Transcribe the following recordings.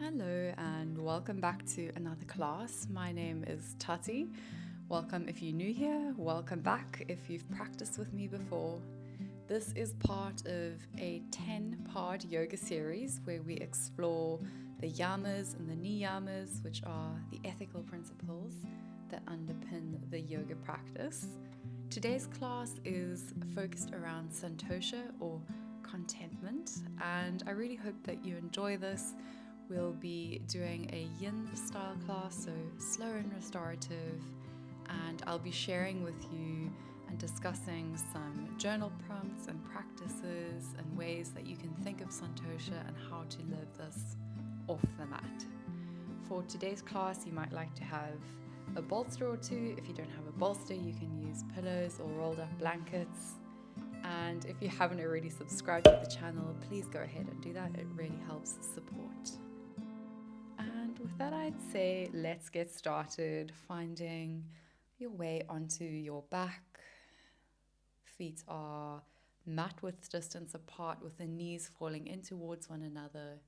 Hello and welcome back to another class. My name is Tati. Welcome if you're new here, welcome back if you've practiced with me before. This is part of a 10-part yoga series where we explore the Yamas and the Niyamas, which are the ethical principles that underpin the yoga practice. Today's class is focused around Santosha or contentment, and I really hope that you enjoy this. We'll be doing a yin style class, so slow and restorative, and I'll be sharing with you and discussing some journal prompts and practices and ways that you can think of Santosha and how to live this off the mat. For today's class, you might like to have a bolster or two. If you don't have a bolster, you can use pillows or rolled up blankets. And if you haven't already subscribed to the channel, please go ahead and do that. It really helps support. And with that, I'd say let's get started finding your way onto your back. Feet are mat width distance apart with the knees falling in towards one another.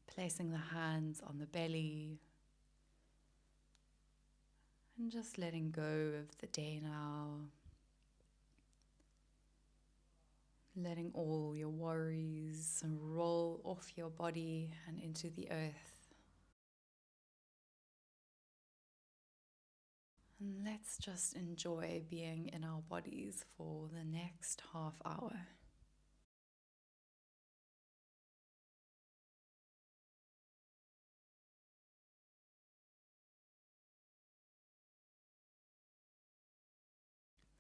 Placing the hands on the belly. And just letting go of the day now. Letting all your worries roll off your body and into the earth. And let's just enjoy being in our bodies for the next half hour.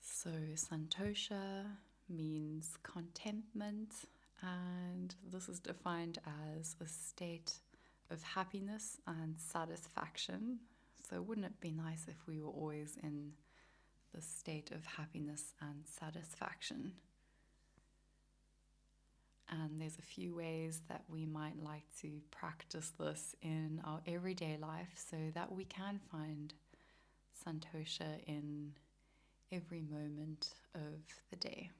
So Santosha means contentment, and this is defined as a state of happiness and satisfaction. So wouldn't it be nice if we were always in the state of happiness and satisfaction? And there's a few ways that we might like to practice this in our everyday life so that we can find Santosha in every moment of the day.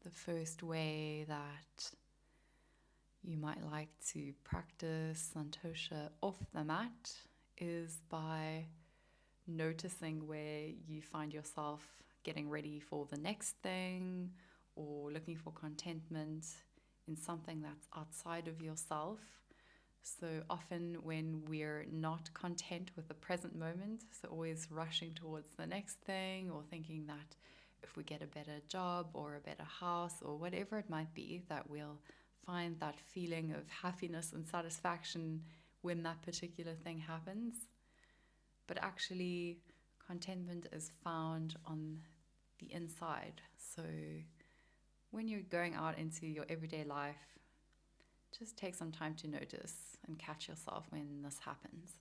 The first way that you might like to practice Santosha off the mat is by noticing where you find yourself getting ready for the next thing or looking for contentment in something that's outside of yourself. So often when we're not content with the present moment, so always rushing towards the next thing or thinking that if we get a better job or a better house or whatever it might be, that we'll find that feeling of happiness and satisfaction when that particular thing happens. But actually, contentment is found on the inside. So when you're going out into your everyday life, just take some time to notice and catch yourself when this happens.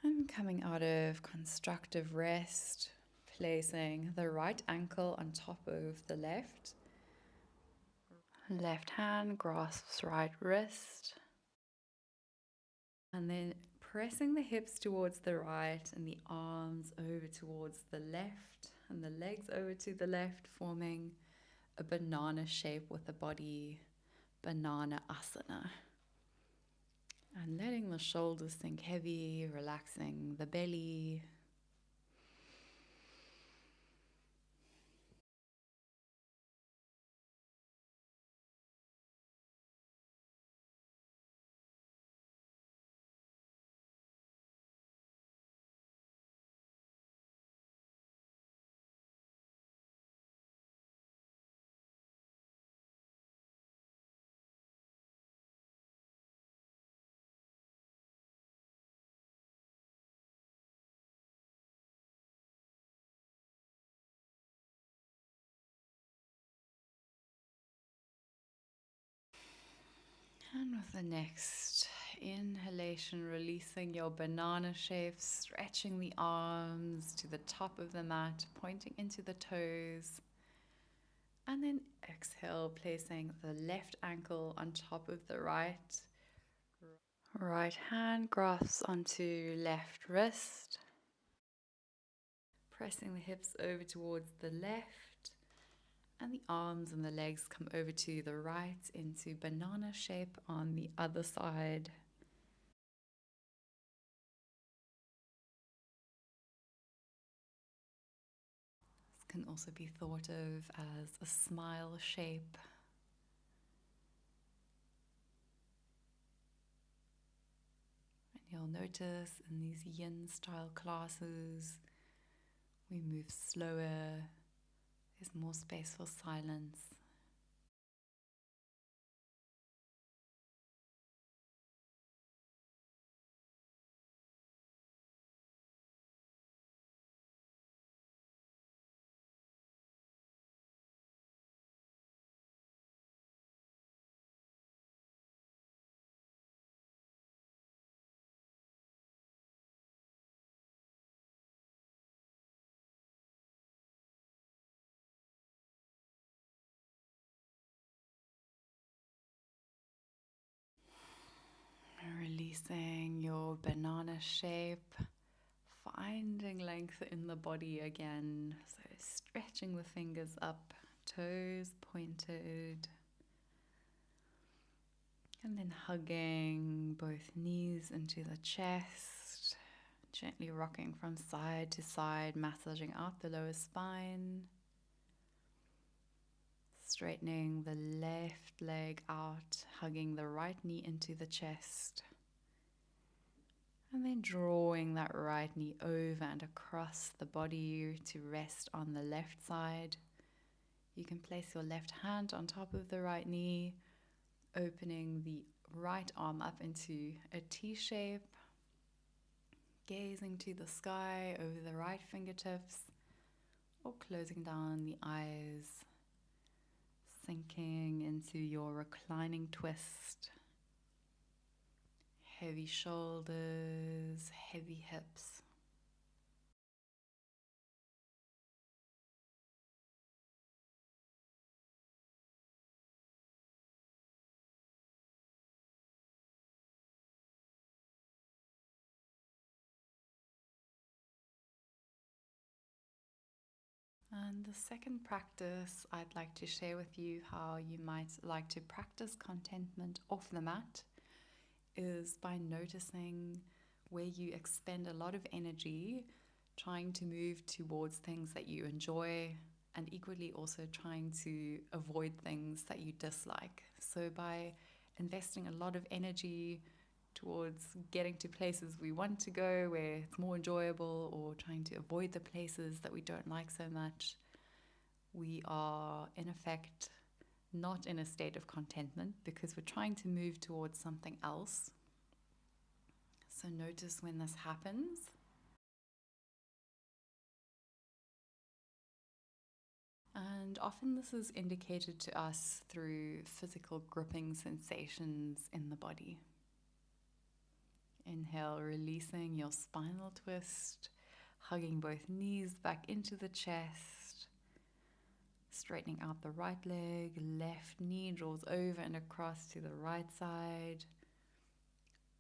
And coming out of constructive rest, placing the right ankle on top of the left. Left hand grasps right wrist. And then pressing the hips towards the right and the arms over towards the left and the legs over to the left, forming a banana shape with the body, banana asana. And letting the shoulders sink heavy, relaxing the belly. And with the next inhalation sensation, releasing your banana shape, stretching the arms to the top of the mat, pointing into the toes. And then exhale, placing the left ankle on top of the right. Right hand grasps onto left wrist. Pressing the hips over towards the left. And the arms and the legs come over to the right into banana shape on the other side. This can also be thought of as a smile shape. And you'll notice in these yin style classes, we move slower, there's more space for silence. Releasing your banana shape, finding length in the body again. So stretching the fingers up, toes pointed. And then hugging both knees into the chest, gently rocking from side to side, massaging out the lower spine. Straightening the left leg out, hugging the right knee into the chest. And then drawing that right knee over and across the body to rest on the left side. You can place your left hand on top of the right knee, opening the right arm up into a T shape, gazing to the sky over the right fingertips, or closing down the eyes, sinking into your reclining twist. Heavy shoulders, heavy hips. And the second practice, I'd like to share with you how you might like to practice contentment off the mat, is by noticing where you expend a lot of energy trying to move towards things that you enjoy, and equally also trying to avoid things that you dislike. So by investing a lot of energy towards getting to places we want to go where it's more enjoyable, or trying to avoid the places that we don't like so much, we are in effect not in a state of contentment because we're trying to move towards something else. So notice when this happens. And often this is indicated to us through physical gripping sensations in the body. Inhale, releasing your spinal twist, hugging both knees back into the chest, straightening out the right leg, left knee draws over and across to the right side,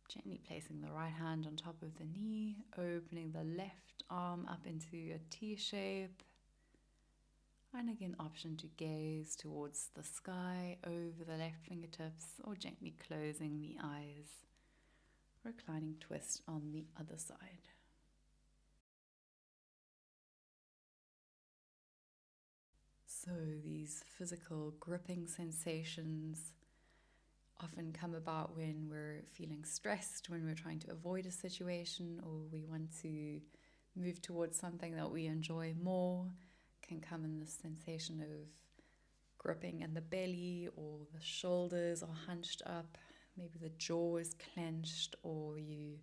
gently placing the right hand on top of the knee, opening the left arm up into a T shape. And again, option to gaze towards the sky over the left fingertips, or gently closing the eyes. Reclining twist on the other side. So these physical gripping sensations often come about when we're feeling stressed, when we're trying to avoid a situation, or we want to move towards something that we enjoy more. Can come in the sensation of gripping in the belly, or the shoulders are hunched up, maybe the jaw is clenched, or you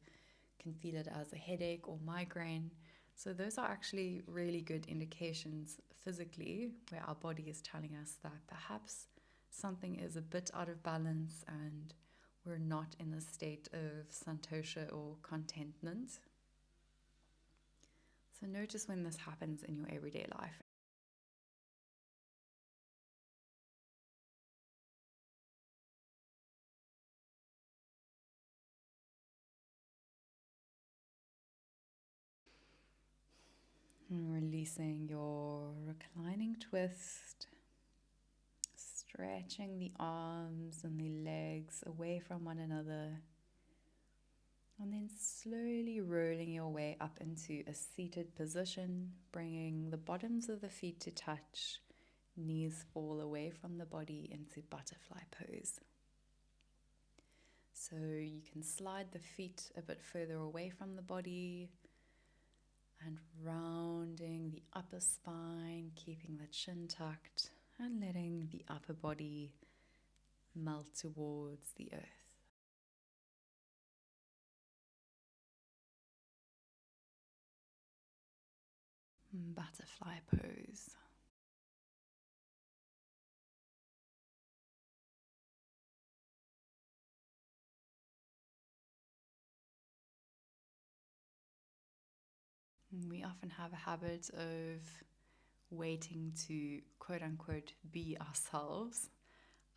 can feel it as a headache or migraine. So those are actually really good indications physically where our body is telling us that perhaps something is a bit out of balance and we're not in a state of Santosha or contentment. So notice when this happens in your everyday life. And releasing your reclining twist, stretching the arms and the legs away from one another, and then slowly rolling your way up into a seated position, bringing the bottoms of the feet to touch, knees fall away from the body into butterfly pose. So you can slide the feet a bit further away from the body and rounding the upper spine, keeping the chin tucked and letting the upper body melt towards the earth. Butterfly pose. We often have a habit of waiting to quote unquote be ourselves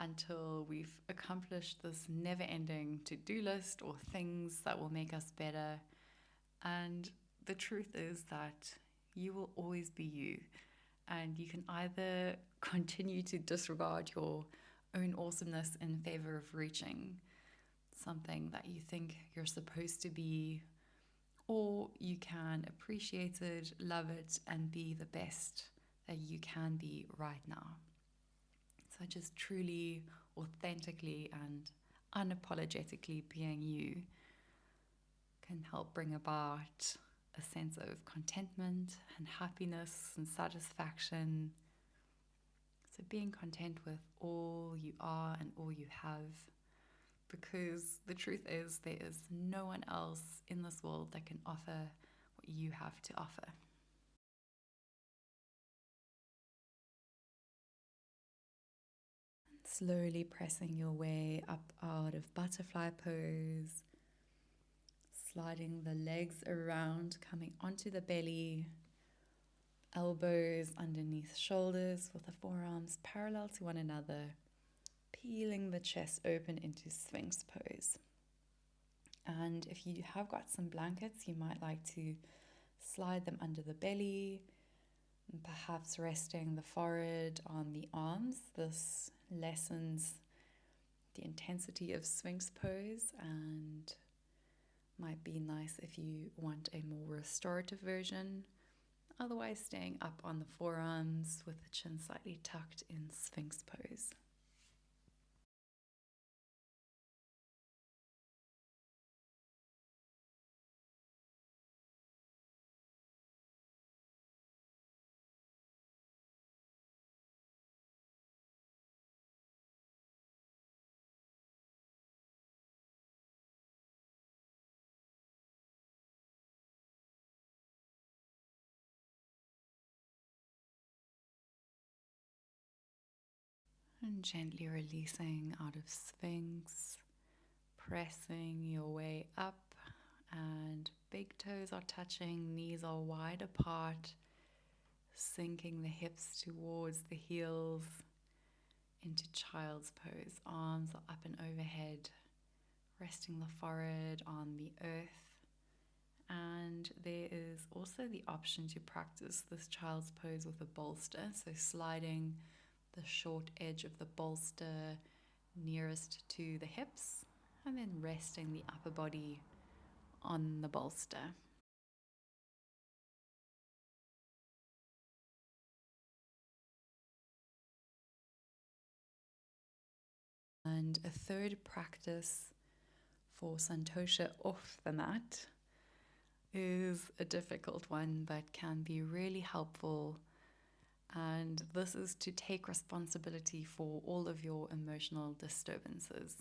until we've accomplished this never ending to do list or things that will make us better. And the truth is that you will always be you. And you can either continue to disregard your own awesomeness in favor of reaching something that you think you're supposed to be, or you can appreciate it, love it, and be the best that you can be right now. So just truly, authentically, and unapologetically being you can help bring about a sense of contentment and happiness and satisfaction. So being content with all you are and all you have, because the truth is there is no one else in this world that can offer what you have to offer. Slowly pressing your way up out of butterfly pose, sliding the legs around, coming onto the belly, elbows underneath shoulders with the forearms parallel to one another, peeling the chest open into Sphinx pose. And if you have got some blankets, you might like to slide them under the belly, and perhaps resting the forehead on the arms. This lessens the intensity of Sphinx pose and might be nice if you want a more restorative version. Otherwise, staying up on the forearms with the chin slightly tucked in Sphinx pose. And gently releasing out of Sphinx, pressing your way up, and big toes are touching, knees are wide apart, sinking the hips towards the heels into child's pose. Arms are up and overhead, resting the forehead on the earth. And there is also the option to practice this child's pose with a bolster, so sliding the short edge of the bolster nearest to the hips and then resting the upper body on the bolster. And a third practice for Santosha off the mat is a difficult one but can be really helpful. And this is to take responsibility for all of your emotional disturbances.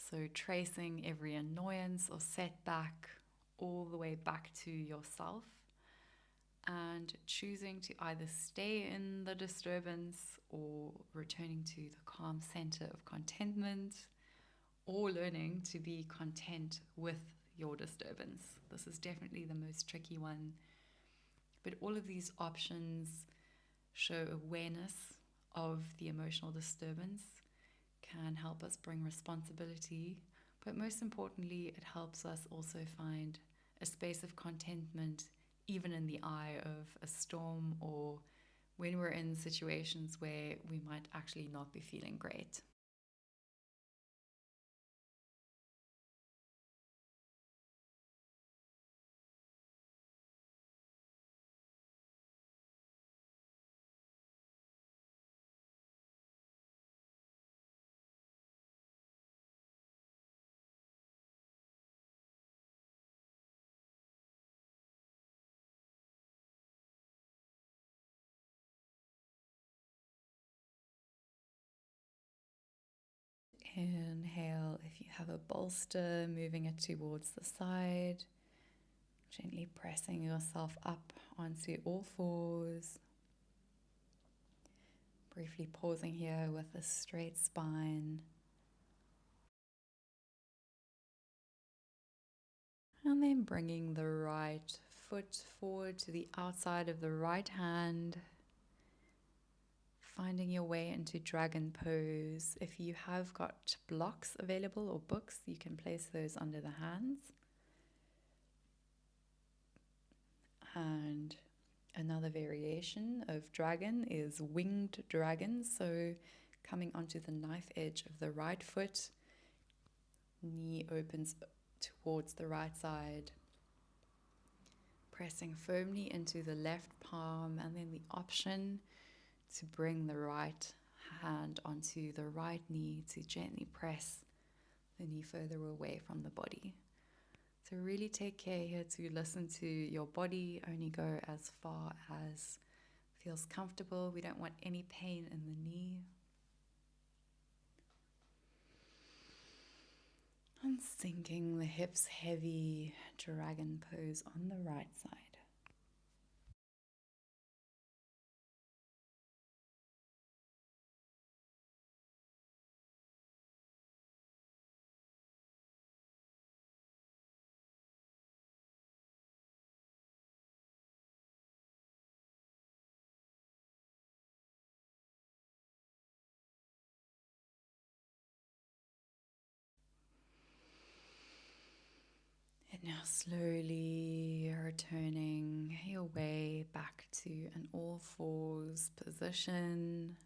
So tracing every annoyance or setback all the way back to yourself and choosing to either stay in the disturbance or returning to the calm center of contentment, or learning to be content with your disturbance. This is definitely the most tricky one. But all of these options show awareness of the emotional disturbance, can help us bring responsibility, but most importantly, it helps us also find a space of contentment, even in the eye of a storm or when we're in situations where we might actually not be feeling great. Inhale if you have a bolster, moving it towards the side, gently pressing yourself up onto all fours. Briefly pausing here with a straight spine. And then bringing the right foot forward to the outside of the right hand. Finding your way into dragon pose. If you have got blocks available or books, you can place those under the hands. And another variation of dragon is winged dragon. So coming onto the knife edge of the right foot, knee opens towards the right side, pressing firmly into the left palm, and then the option to bring the right hand onto the right knee to gently press the knee further away from the body. So really take care here to listen to your body, only go as far as feels comfortable. We don't want any pain in the knee. And sinking the hips heavy, dragon pose on the right side. And now slowly returning your way back to an all fours position.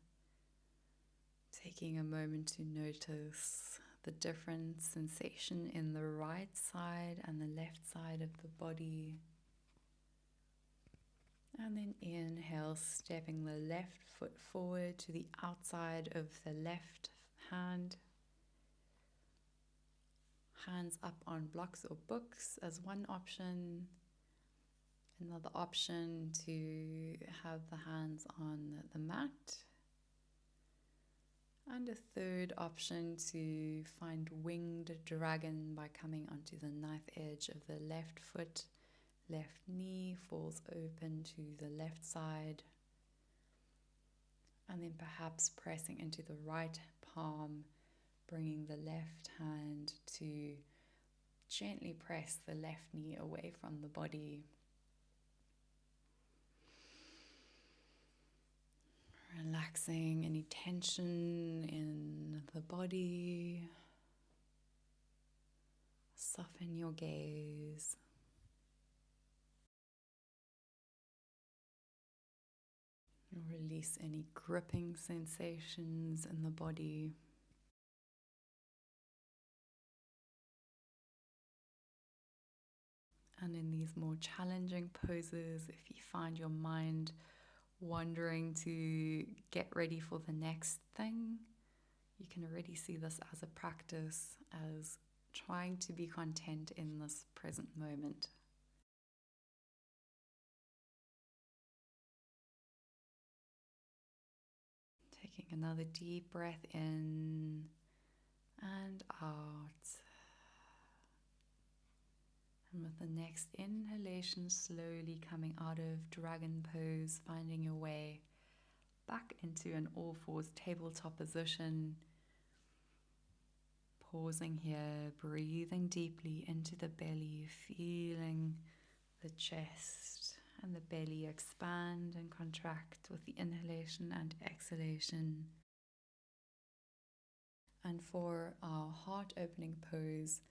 Taking a moment to notice the different sensation in the right side and the left side of the body. And then inhale, stepping the left foot forward to the outside of the left hand. Hands up on blocks or books as one option. Another option to have the hands on the mat. And a third option to find winged dragon by coming onto the knife edge of the left foot. Left knee falls open to the left side. And then perhaps pressing into the right palm, bringing the left hand to gently press the left knee away from the body. Relaxing any tension in the body. Soften your gaze. Release any gripping sensations in the body. And in these more challenging poses, if you find your mind wandering to get ready for the next thing, you can already see this as a practice, as trying to be content in this present moment. Taking another deep breath in and out. And with the next inhalation, slowly coming out of dragon pose, finding your way back into an all fours tabletop position. Pausing here, breathing deeply into the belly, feeling the chest and the belly expand and contract with the inhalation and exhalation. And for our heart opening pose,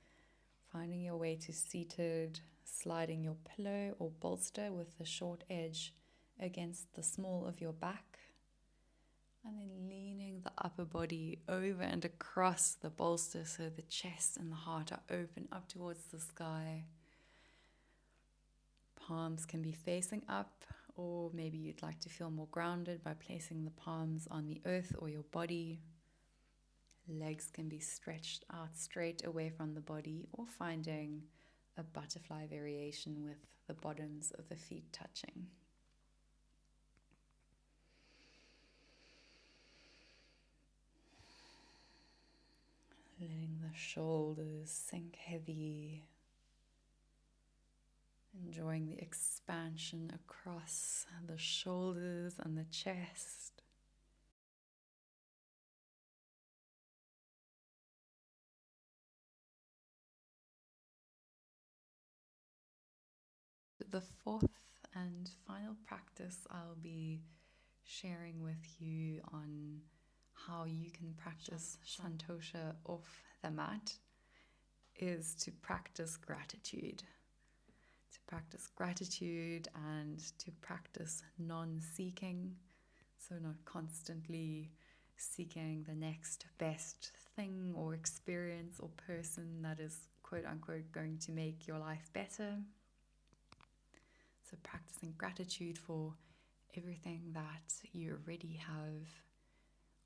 finding your way to seated, sliding your pillow or bolster with the short edge against the small of your back, and then leaning the upper body over and across the bolster so the chest and the heart are open up towards the sky. Palms can be facing up, or maybe you'd like to feel more grounded by placing the palms on the earth or your body. Legs can be stretched out straight away from the body, or finding a butterfly variation with the bottoms of the feet touching. Letting the shoulders sink heavy, enjoying the expansion across the shoulders and the chest. The fourth and final practice I'll be sharing with you on how you can practice Santosha off the mat is to practice gratitude. To practice gratitude and to practice non-seeking, so not constantly seeking the next best thing or experience or person that is quote unquote going to make your life better. So practicing gratitude for everything that you already have,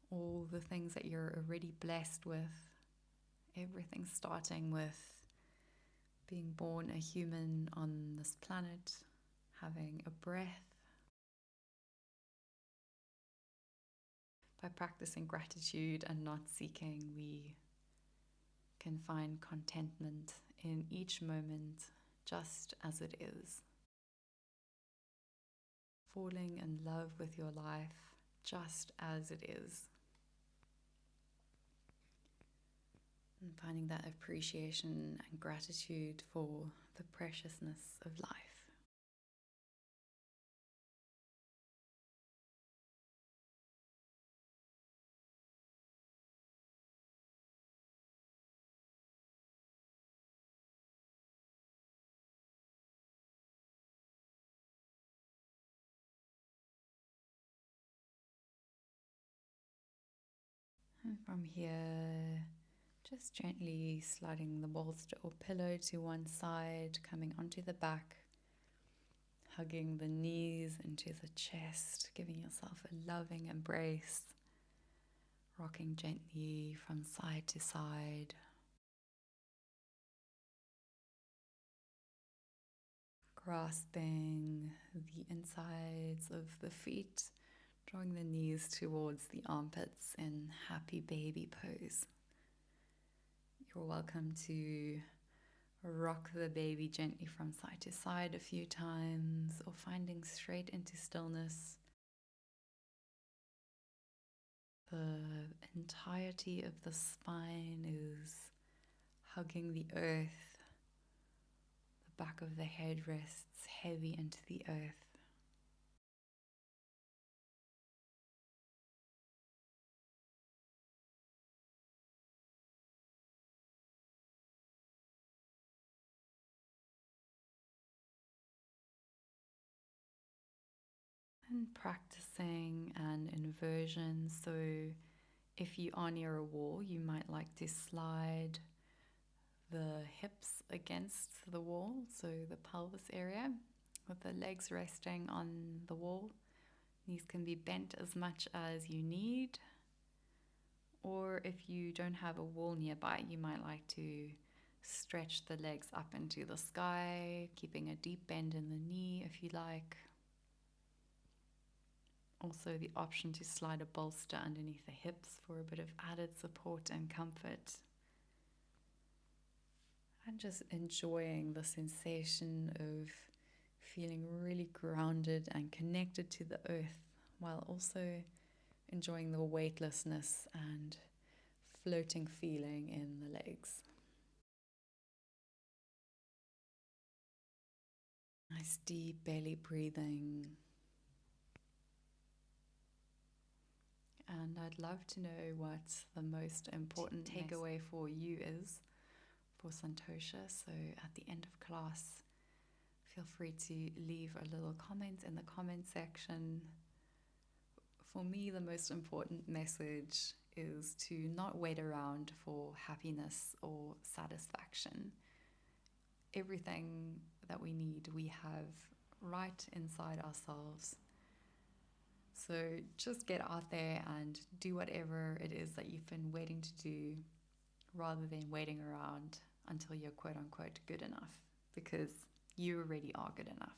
all the things that you're already blessed with, everything starting with being born a human on this planet, having a breath. By practicing gratitude and not seeking, we can find contentment in each moment just as it is. Falling in love with your life just as it is. And finding that appreciation and gratitude for the preciousness of life. And from here, just gently sliding the bolster or pillow to one side, coming onto the back, hugging the knees into the chest, giving yourself a loving embrace, rocking gently from side to side. Grasping the insides of the feet, drawing the knees towards the armpits in happy baby pose. You're welcome to rock the baby gently from side to side a few times, or finding straight into stillness. The entirety of the spine is hugging the earth. The back of the head rests heavy into the earth. And practicing an inversion. So if you are near a wall, you might like to slide the hips against the wall, so the pelvis area, with the legs resting on the wall. These can be bent as much as you need, or if you don't have a wall nearby, you might like to stretch the legs up into the sky, keeping a deep bend in the knee if you like. Also the option to slide a bolster underneath the hips for a bit of added support and comfort. And just enjoying the sensation of feeling really grounded and connected to the earth, while also enjoying the weightlessness and floating feeling in the legs. Nice deep belly breathing. And I'd love to know what the most important takeaway for you is for Santosha. So at the end of class, feel free to leave a little comment in the comment section. For me, the most important message is to not wait around for happiness or satisfaction. Everything that we need, we have right inside ourselves. So just get out there and do whatever it is that you've been waiting to do, rather than waiting around until you're quote unquote good enough, because you already are good enough.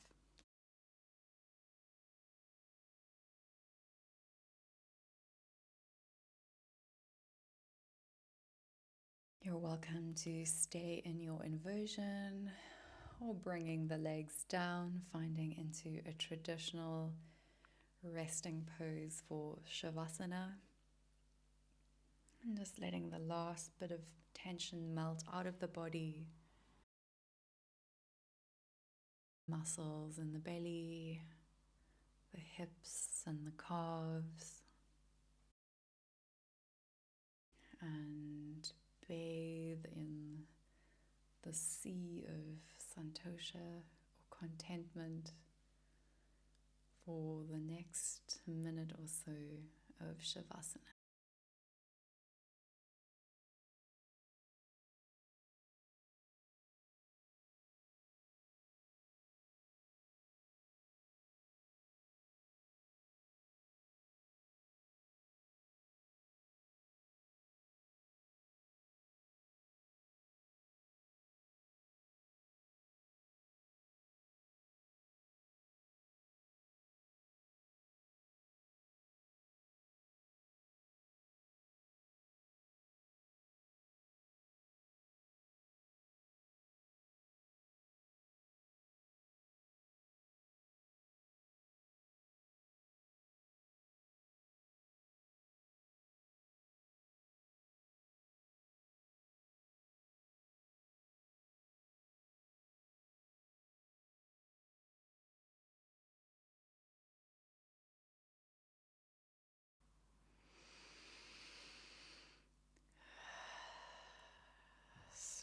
You're welcome to stay in your inversion or bringing the legs down, finding into a traditional resting pose for shavasana. And just letting the last bit of tension melt out of the body. Muscles in the belly, the hips and the calves. And bathe in the sea of Santosha or contentment for the next minute or so of Shavasana.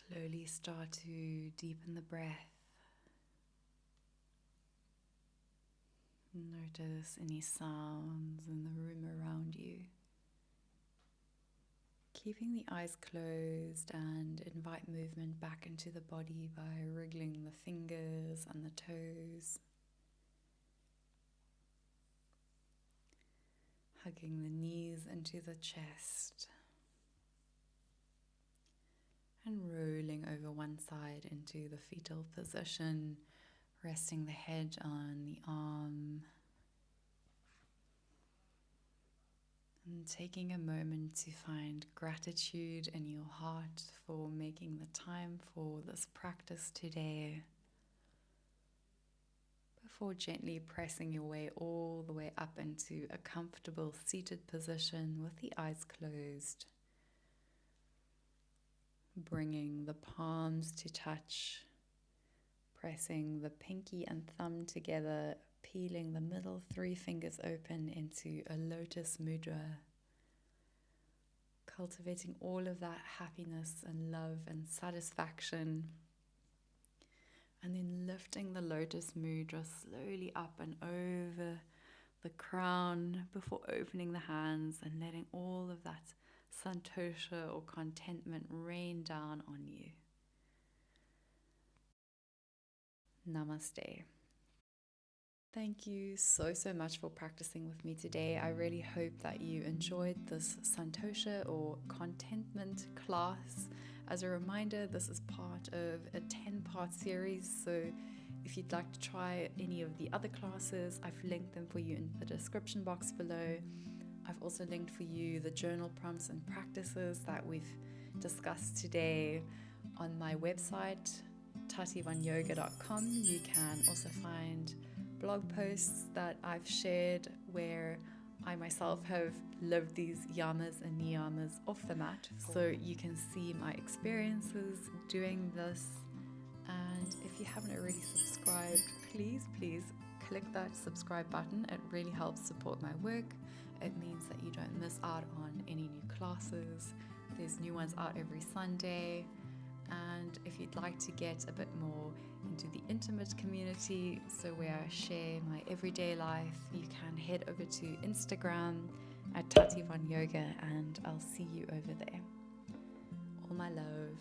Slowly start to deepen the breath. Notice any sounds in the room around you. Keeping the eyes closed, and invite movement back into the body by wriggling the fingers and the toes. Hugging the knees into the chest. And rolling over one side into the fetal position, resting the head on the arm. And taking a moment to find gratitude in your heart for making the time for this practice today, before gently pressing your way all the way up into a comfortable seated position with the eyes closed. Bringing the palms to touch, pressing the pinky and thumb together, peeling the middle 3 fingers open into a lotus mudra. Cultivating all of that happiness and love and satisfaction. And then lifting the lotus mudra slowly up and over the crown before opening the hands and letting all of that Santosha or contentment rain down on you. Namaste. Thank you so much for practicing with me today. I really hope that you enjoyed this Santosha or contentment class. As a reminder, this is part of a 10-part series, so if you'd like to try any of the other classes, I've linked them for you in the description box below. I've also linked for you the journal prompts and practices that we've discussed today on my website, tativanyoga.com. You can also find blog posts that I've shared where I myself have lived these Yamas and Niyamas off the mat, so you can see my experiences doing this. And if you haven't already subscribed, please click that subscribe button. It really helps support my work. It means that you don't miss out on any new classes. There's new ones out every Sunday. And if you'd like to get a bit more into the intimate community, so where I share my everyday life, you can head over to Instagram at @tativanyoga, and I'll see you over there. All my love.